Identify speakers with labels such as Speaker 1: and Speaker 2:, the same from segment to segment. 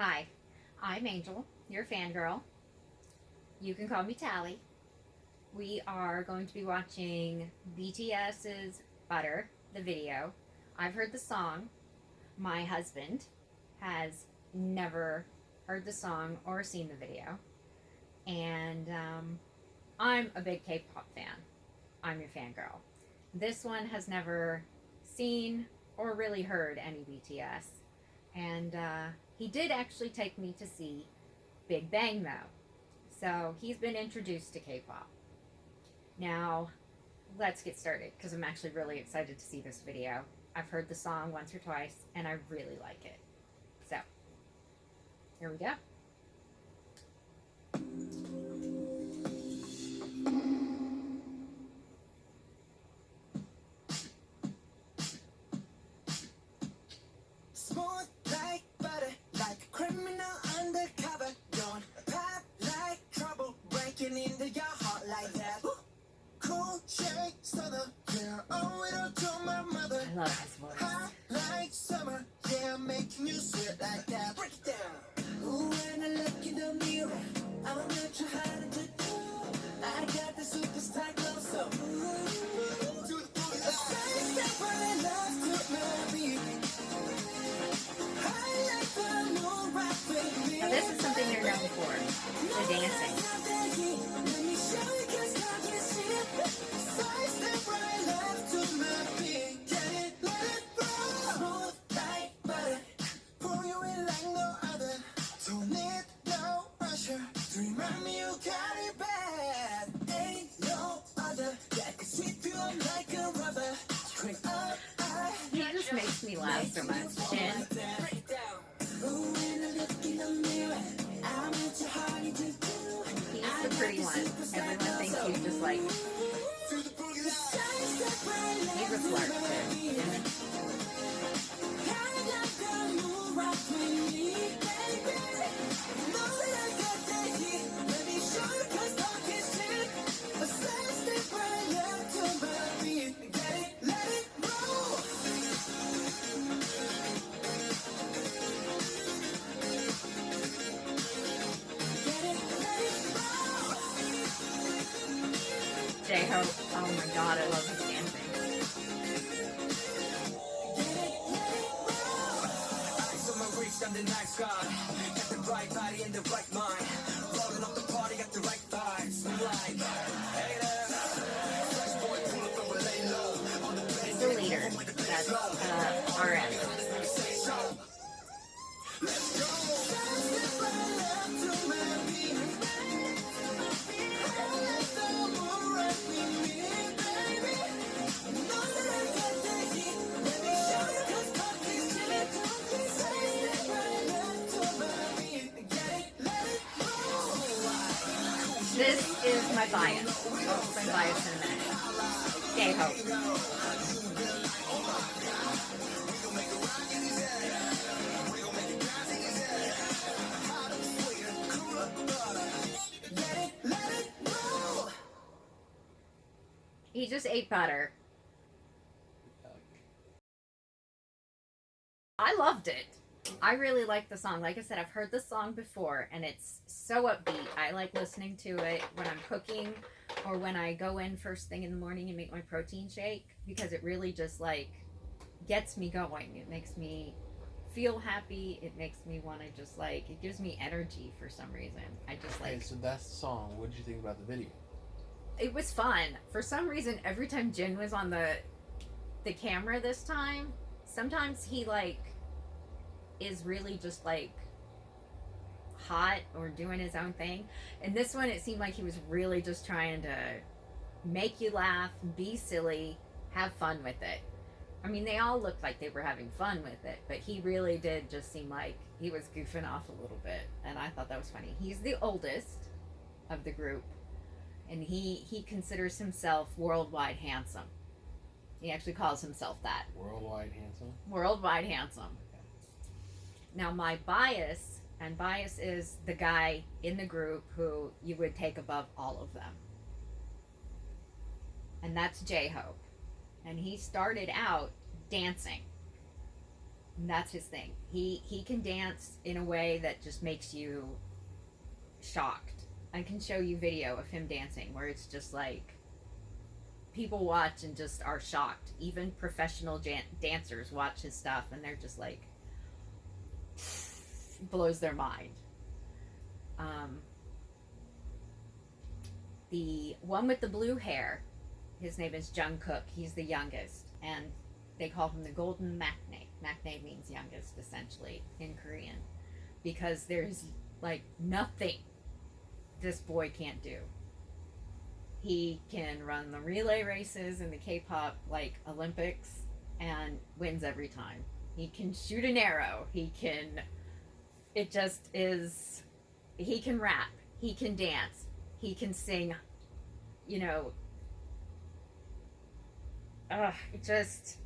Speaker 1: Hi, I'm Angel, your fangirl. You can call me Tally. We are going to be watching BTS's Butter, the video. I've heard the song. My husband has never heard the song or seen the video. And I'm a big K pop fan. I'm your fangirl. This one has never seen or really heard any BTS. And he did actually take me to see Big Bang, though. So he's been introduced to K pop. Now, let's get started because I'm actually really excited to see this video. I've heard the song once or twice and I really like it. So, here we go.
Speaker 2: Smooth like butter, like a criminal undercover. Don't pop like trouble, breaking into your heart like that. Cool shake, stunner, yeah, owe it all to my mother.
Speaker 1: I love his voice.
Speaker 2: Hot like summer, yeah, making you sweat like that. Break it down. Ooh, when I look in the mirror, I'm not too hard to do. I got the superstar glow, so do the booty. A side step when I love to my beat.
Speaker 1: Now, this is something you're known for, the dancing. He just makes me laugh so much. Chin. He's the pretty one. Everyone thinks he's just like, he's a flirt too. J-Hope, oh my god, I love his dancing.
Speaker 2: I'm the nice guy, got the right body and the right mind. Rolling up the party, got the right vibes. We like, hey there, fresh boy, pull up and we'll lay low. On the
Speaker 1: He's the leader. That's RM.
Speaker 2: Let's go.
Speaker 1: This is my bias. My bias in a minute. J-Hope. He just ate butter. I loved it. I really like the song. Like I said, I've heard the song before and it's so upbeat. I like listening to it when I'm cooking or when I go in first thing in the morning and make my protein shake because it really just like gets me going. It makes me feel happy. It makes me want to just like, it gives me energy for some reason. I just like...
Speaker 3: Okay, so that's the song. What did you think about the video?
Speaker 1: It was fun. For some reason, every time Jin was on the camera this time, sometimes he like is really just like hot or doing his own thing. And this one, it seemed like he was really just trying to make you laugh, be silly, have fun with it. I mean, they all looked like they were having fun with it, but he really did just seem like he was goofing off a little bit. And I thought that was funny. He's the oldest of the group. And he considers himself worldwide handsome. He actually calls himself that.
Speaker 3: Worldwide handsome?
Speaker 1: Worldwide handsome. Now my bias, and bias is the guy in the group who you would take above all of them. And that's J-Hope. And he started out dancing. And that's his thing. He can dance in a way that just makes you shocked. I can show you video of him dancing where it's just like people watch and just are shocked. Even professional dancers watch his stuff and they're just like blows their mind. The one with the blue hair, his name is Jungkook. He's the youngest, and they call him the Golden Maknae. Maknae means youngest, essentially, in Korean, because there's like nothing this boy can't do. He can run the relay races in the K-pop like Olympics and wins every time. He can shoot an arrow. He can. It just is. He can rap. He can dance. He can sing. You know. It just.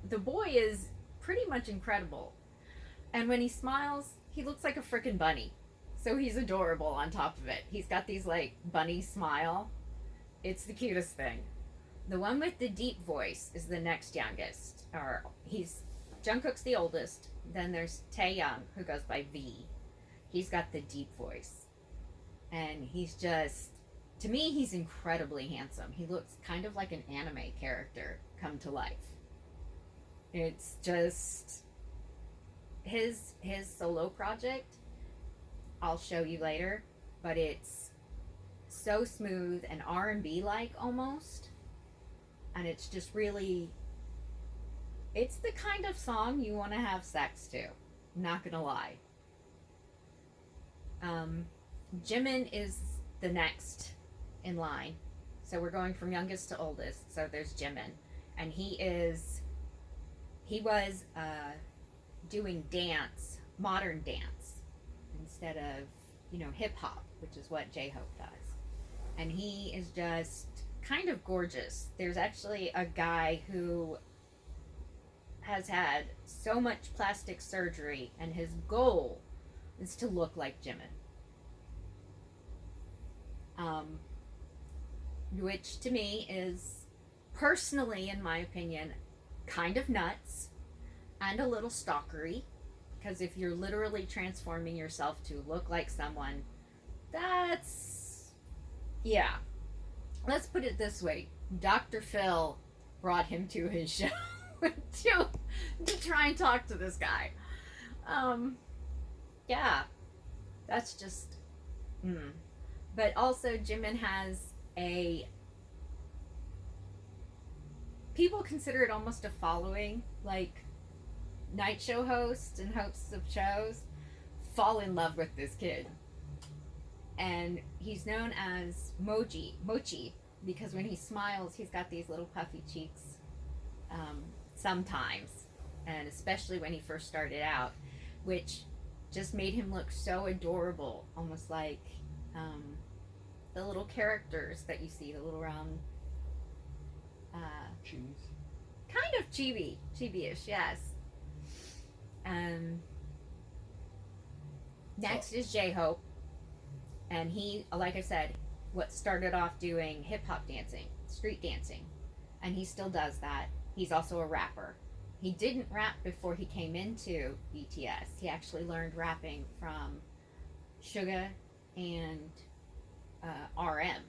Speaker 1: The boy is pretty much incredible. And when he smiles, he looks like a frickin' bunny. So he's adorable on top of it. He's got these like bunny smile. It's the cutest thing. The one with the deep voice is the next youngest. Or Jungkook's the oldest. Then there's Taeyoung, who goes by V. He's got the deep voice. And he's just, to me, he's incredibly handsome. He looks kind of like an anime character come to life. It's just his solo project. I'll show you later, but it's so smooth and R&B like almost, and it's just really, it's the kind of song you want to have sex to. I'm not gonna lie. Jimin is the next in line, so we're going from youngest to oldest. So there's Jimin, and he was doing dance, modern dance, instead of, hip hop, which is what J-Hope does. And he is just kind of gorgeous. There's actually a guy who has had so much plastic surgery, and his goal is to look like Jimin. Which to me is, personally, in my opinion, kind of nuts and a little stalkery, because if you're literally transforming yourself to look like someone, that's, yeah. Let's put it this way. Dr. Phil brought him to his show to try and talk to this guy. Yeah, that's just, But also Jimin has people consider it almost a following, like night show hosts and hosts of shows fall in love with this kid. And he's known as Mochi, because when he smiles, he's got these little puffy cheeks sometimes, and especially when he first started out, which just made him look so adorable, almost like the little characters that you see, the little round
Speaker 3: Cheese.
Speaker 1: kind of chibi-ish, yes. Next is J-Hope, and he, like I said, what started off doing hip-hop dancing, street dancing, and he still does that. He's also a rapper. He didn't rap before he came into BTS. He actually learned rapping from Suga and RM.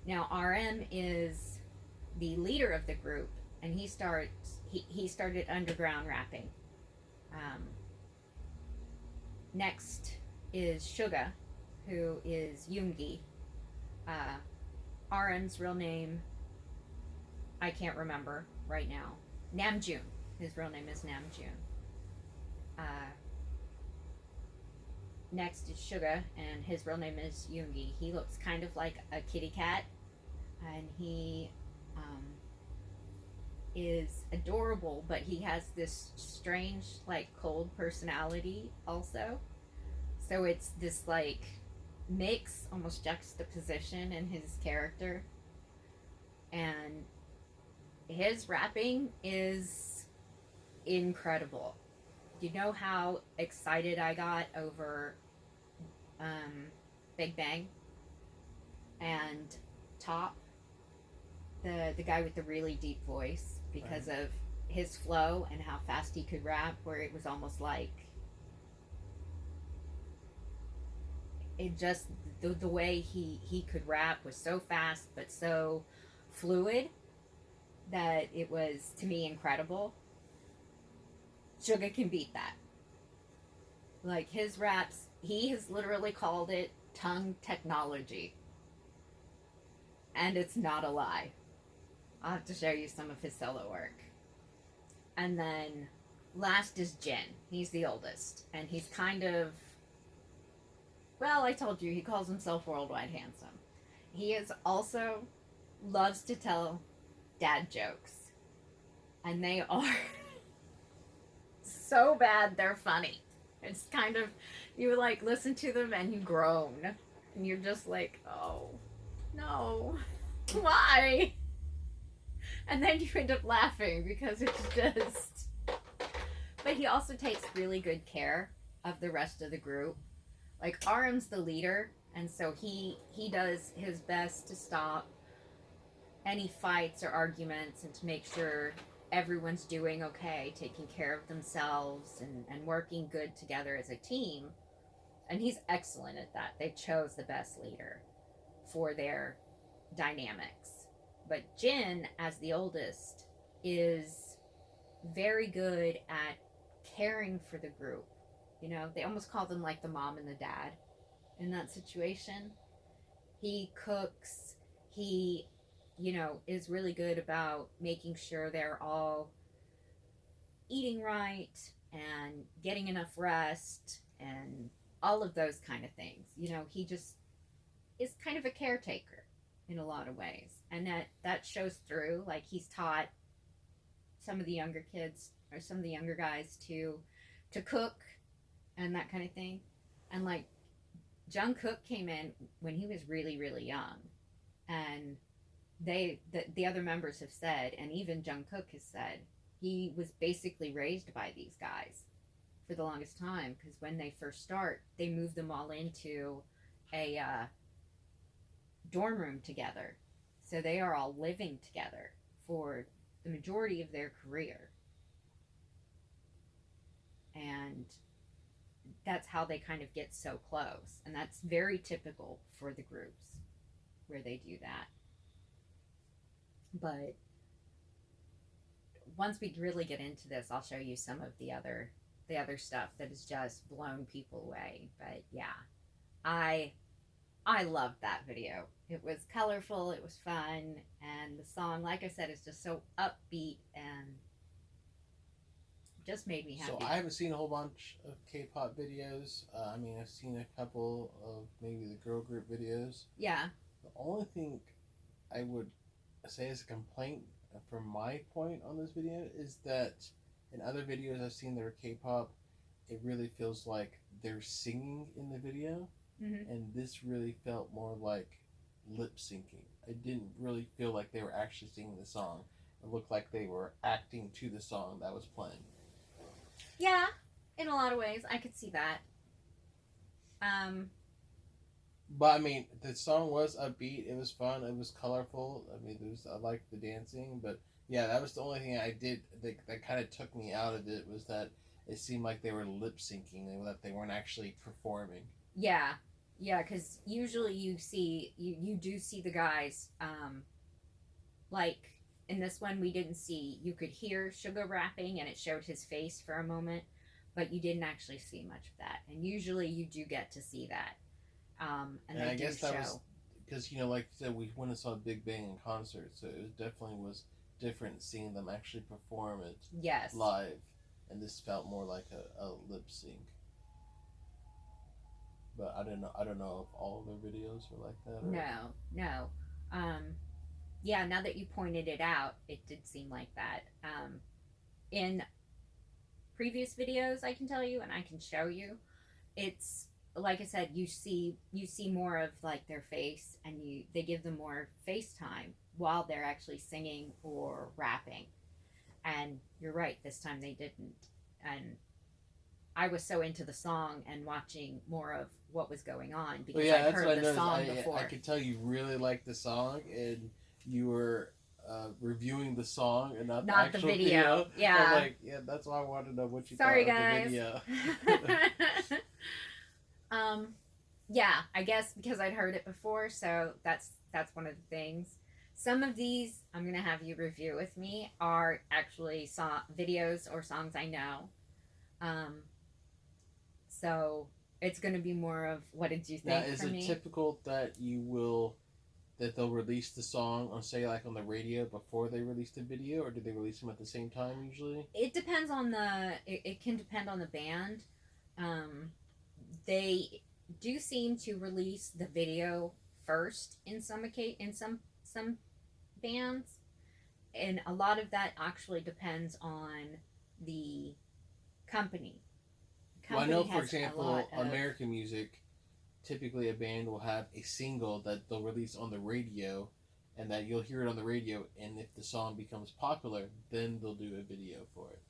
Speaker 1: Now RM is the leader of the group, and he started underground rapping. Next is Suga, who is Yoongi. RM's real name, I can't remember right now. Namjoon. His real name is Namjoon. Next is Suga, and his real name is Yoongi. He looks kind of like a kitty cat, and he is adorable, but he has this strange, like, cold personality also. So it's this, like, mix, almost juxtaposition in his character. And his rapping is incredible. You know how excited I got over Big Bang and Top, the guy with the really deep voice, because of his flow and how fast he could rap, where it was almost like it just the way he could rap was so fast but so fluid that it was, to me, incredible. Suga can beat that. Like, his raps, he has literally called it tongue technology. And it's not a lie. I'll have to show you some of his solo work. And then last is Jin. He's the oldest. And he's kind of, well, I told you, he calls himself worldwide handsome. He is also loves to tell dad jokes. And they are so bad they're funny. It's kind of, you like listen to them and you groan. And you're just like, oh, no. Why? And then you end up laughing because it's just. But he also takes really good care of the rest of the group. Like, Aram's the leader, and so he does his best to stop any fights or arguments and to make sure everyone's doing okay, taking care of themselves and working good together as a team. And he's excellent at that. They chose the best leader for their dynamics. But Jin, as the oldest, is very good at caring for the group. You know, they almost call them like the mom and the dad in that situation. He cooks. He, you know, is really good about making sure they're all eating right and getting enough rest and all of those kind of things. You know, he just is kind of a caretaker in a lot of ways. And that shows through. Like, he's taught some of the younger kids or some of the younger guys to cook and that kind of thing. And like, Jungkook came in when he was really, really young. And the other members have said, and even Jungkook has said, he was basically raised by these guys for the longest time, because when they first start, they move them all into a dorm room together. So they are all living together for the majority of their career. And that's how they kind of get so close. And that's very typical for the groups where they do that. But once we really get into this, I'll show you some of the other stuff that has just blown people away. But yeah, I loved that video. It was colorful, it was fun, and the song, like I said, is just so upbeat and just made me happy.
Speaker 3: So I haven't seen a whole bunch of K-pop videos. I mean, I've seen a couple of maybe the girl group videos.
Speaker 1: Yeah.
Speaker 3: The only thing I would say as a complaint from my point on this video is that in other videos I've seen that are K-pop, it really feels like they're singing in the video.
Speaker 1: Mm-hmm.
Speaker 3: And this really felt more like lip syncing. I didn't really feel like they were actually singing the song. It looked like they were acting to the song that was playing.
Speaker 1: Yeah, in a lot of ways, I could see that.
Speaker 3: But I mean, the song was upbeat. It was fun. It was colorful. I mean, I liked the dancing. But yeah, that was the only thing I did that kind of took me out of it, was that it seemed like they were lip syncing and that they weren't actually performing.
Speaker 1: Yeah, because usually you do see the guys, like in this one we didn't see, you could hear Suga rapping and it showed his face for a moment, but you didn't actually see much of that. And usually you do get to see that. And
Speaker 3: I guess that was because, you know, like you said, we went and saw Big Bang in concert, so it definitely was different seeing them actually perform it live, and this felt more like a lip sync. But I don't know if all their videos were like that. Or...
Speaker 1: No. Yeah, now that you pointed it out, it did seem like that. In previous videos, I can tell you, and I can show you, it's like I said, you see more of like their face, and they give them more face time while they're actually singing or rapping. And you're right, this time they didn't. And I was so into the song and watching more of what was going on because I'd heard the song before.
Speaker 3: I could tell you really liked the song, and you were reviewing the song and not the
Speaker 1: Not the
Speaker 3: actual
Speaker 1: video. Yeah.
Speaker 3: I'm like, yeah, that's why I wanted to know what you
Speaker 1: Sorry,
Speaker 3: thought
Speaker 1: guys.
Speaker 3: of the video.
Speaker 1: Yeah, I guess because I'd heard it before, so that's one of the things. Some of these I'm gonna have you review with me are actually videos or songs I know. So it's gonna be more of what did you
Speaker 3: Now,
Speaker 1: think
Speaker 3: is
Speaker 1: for
Speaker 3: it
Speaker 1: me?
Speaker 3: typical that that they'll release the song on, say, like on the radio before they release the video, or do they release them at the same time usually?
Speaker 1: It depends on it can depend on the band. They do seem to release the video first in some bands, and a lot of that actually depends on the company.
Speaker 3: Well, I know, for
Speaker 1: has a
Speaker 3: example,
Speaker 1: lot of
Speaker 3: American music, typically a band will have a single that they'll release on the radio, and that you'll hear it on the radio, and if the song becomes popular, then they'll do a video for it.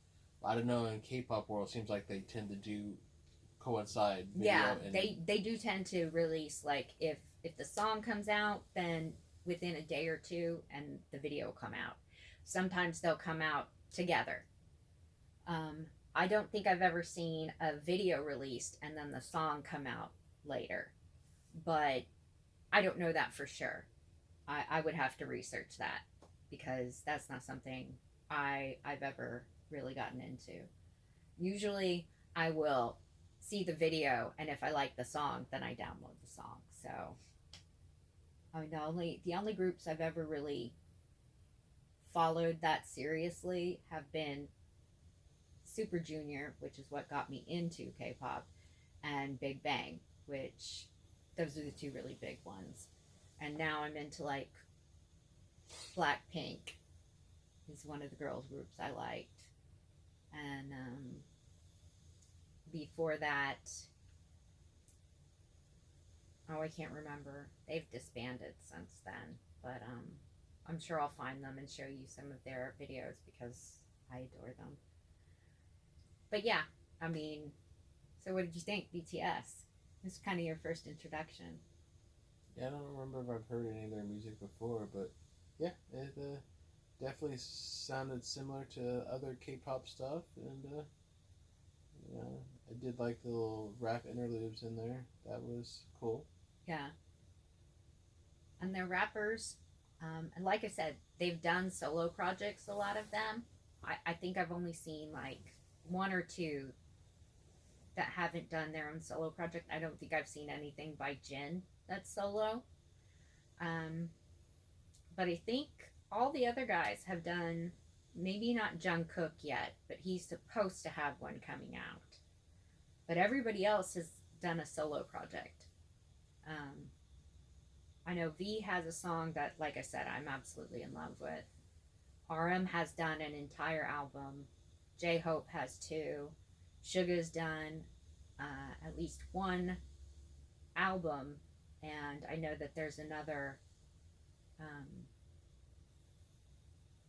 Speaker 3: I don't know, in K-pop world, it seems like they tend to do coincide video.
Speaker 1: yeah,
Speaker 3: and
Speaker 1: they do tend to release, like, if the song comes out, then within a day or two, and the video will come out. Sometimes they'll come out together. I don't think I've ever seen a video released and then the song come out later, but I don't know that for sure. I would have to research that because that's not something I've ever really gotten into. Usually, I will see the video, and if I like the song, then I download the song. So, I mean, the only groups I've ever really followed that seriously have been Super Junior, which is what got me into K-pop, and Big Bang, which those are the two really big ones. And now I'm into, like, Blackpink is one of the girls groups I liked, and before that, oh, I can't remember. They've disbanded since then, but I'm sure I'll find them and show you some of their videos because I adore them. But yeah, I mean, so what did you think, BTS? This is kind of your first introduction.
Speaker 3: Yeah, I don't remember if I've heard any of their music before, but yeah, it definitely sounded similar to other K-pop stuff, and yeah, I did like the little rap interludes in there. That was cool.
Speaker 1: Yeah. And they're rappers. And like I said, they've done solo projects, a lot of them. I think I've only seen like one or two that haven't done their own solo project. I don't think I've seen anything by Jin that's solo. But I think all the other guys have done, maybe not Jungkook yet, but he's supposed to have one coming out. But everybody else has done a solo project. I know V has a song that, like I said, I'm absolutely in love with. RM has done an entire album. J-Hope has two. Suga's done at least one album. And I know that there's another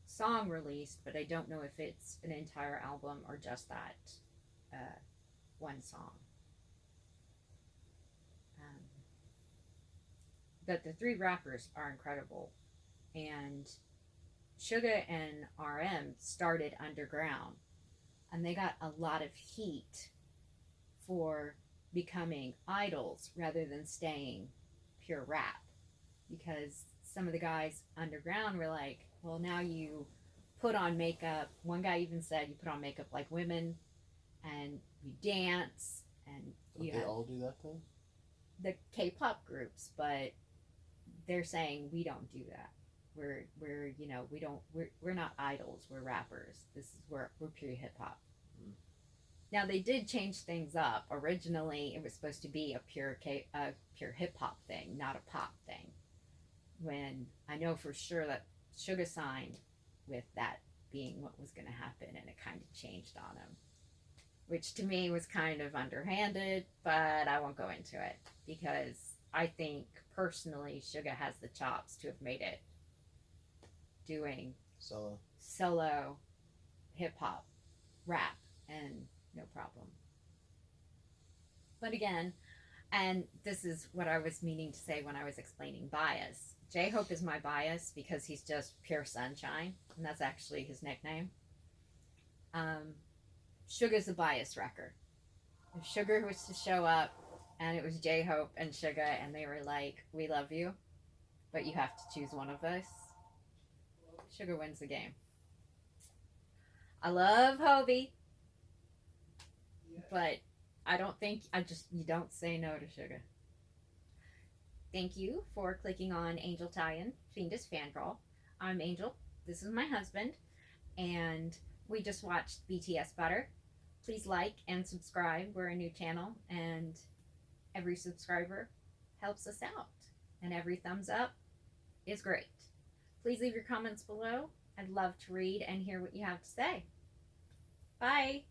Speaker 1: song released, but I don't know if it's an entire album or just that one song. But the three rappers are incredible, and Suga and RM started underground, and they got a lot of heat for becoming idols rather than staying pure rap, because some of the guys underground were like, well, now you put on makeup. One guy even said you put on makeup like women, and you dance, and
Speaker 3: Don't they all do that though?
Speaker 1: The K-pop groups, but they're saying we don't do that. We're you know, we're not idols. We're rappers. We're pure hip hop.
Speaker 3: Mm.
Speaker 1: Now they did change things up. Originally, it was supposed to be a pure hip hop thing, not a pop thing. When I know for sure that Suga signed with that being what was going to happen, and it kind of changed on him, which to me was kind of underhanded. But I won't go into it because I think personally Suga has the chops to have made it doing solo hip hop rap, and no problem. But again, And this is what I was meaning to say when I was explaining bias. J-Hope is my bias because he's just pure sunshine, and that's actually his nickname. Suga's a bias wrecker. If Sugar was to show up and it was J-Hope and Suga and they were like, we love you, but you have to choose one of us, Sugar wins the game. I love Hobie, but I don't think, you don't say no to Suga. Thank you for clicking on AngelTalion, Fiendish Fangirl. I'm Angel. This is my husband, and we just watched BTS Butter. Please like and subscribe. We're a new channel, and every subscriber helps us out, and every thumbs up is great. Please leave your comments below. I'd love to read and hear what you have to say. Bye.